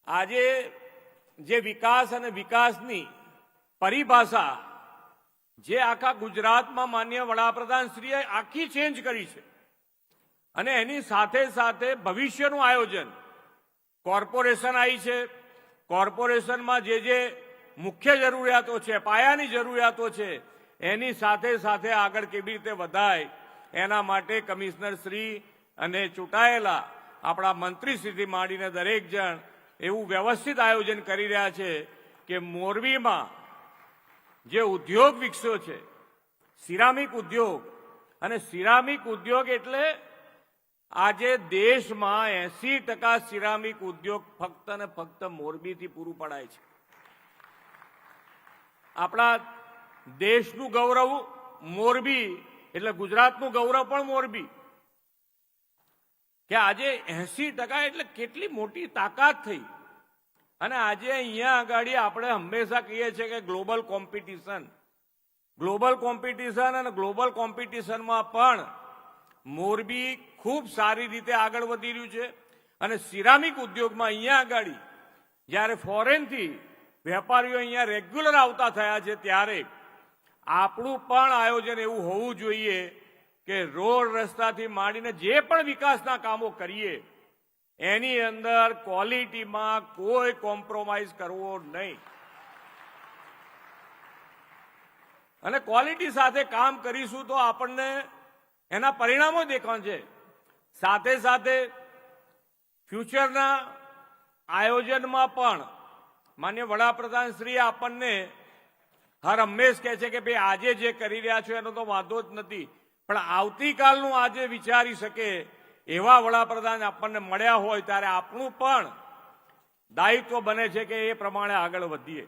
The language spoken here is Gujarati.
આજે જે વિકાસ અને વિકાસની પરિભાષા જે આખા ગુજરાતમાં માન્ય વડાપ્રધાનશ્રીએ આખી ચેન્જ કરી છે અને એની સાથે સાથે ભવિષ્યનું આયોજન કોર્પોરેશન આવી છે. કોર્પોરેશનમાં જે મુખ્ય જરૂરિયાતો છે, પાયાની જરૂરિયાતો છે, એની સાથે સાથે આગળ કેવી રીતે વધાય એના માટે કમિશનર શ્રી અને ચૂંટાયેલા આપણા મંત્રીશ્રીથી માંડીને દરેક જણ એવું વ્યવસ્થિત આયોજન કરી રહ્યા છે કે મોરબીમાં જે ઉદ્યોગ વિકસ્યો છે, સિરામિક ઉદ્યોગ, અને સિરામિક ઉદ્યોગ એટલે આજે દેશમાં 80% સિરામિક ઉદ્યોગ ફક્ત ને ફક્ત મોરબીથી પૂરું પડાય છે. આપણા દેશનું ગૌરવ મોરબી એટલે ગુજરાતનું ગૌરવ પણ મોરબી, કે આજે 80% એટલે કેટલી મોટી તાકાત થઈ. અને આજે અહીંયા આગળ આપણે હંમેશા કહીએ છીએ કે ગ્લોબલ કોમ્પિટિશન અને ગ્લોબલ કોમ્પિટિશનમાં પણ મોરબી ખૂબ સારી રીતે આગળ વધી રહ્યું છે. અને સિરામિક ઉદ્યોગમાં અહીંયા આગળ જ્યારે ફોરેનથી વેપારીઓ અહીંયા રેગ્યુલર આવતા થયા છે ત્યારે આપણું પણ આયોજન એવું હોવું જોઈએ કે રોડ રસ્તાથી માંડીને જે પણ વિકાસના કામો કરીએ એની અંદર ક્વોલિટીમાં કોઈ કોમ્પ્રોમાઇઝ કરવો નહીં. અને ક્વોલિટી સાથે કામ કરીશું તો આપણને એના પરિણામો દેખાણ છે. સાથે સાથે ફ્યુચરના આયોજનમાં પણ માન્ય વડાપ્રધાન શ્રી આપણને હર હંમેશ કહે છે કે ભાઈ આજે જે કરી રહ્યા છો એનો તો વાંધો જ નથી, પણ આવતીકાલનું આજે વિચારી શકે એવા વડાપ્રધાન આપણને મળ્યા હોય ત્યારે આપણું પણ દાયિત્વ બને છે કે એ પ્રમાણે આગળ વધીએ.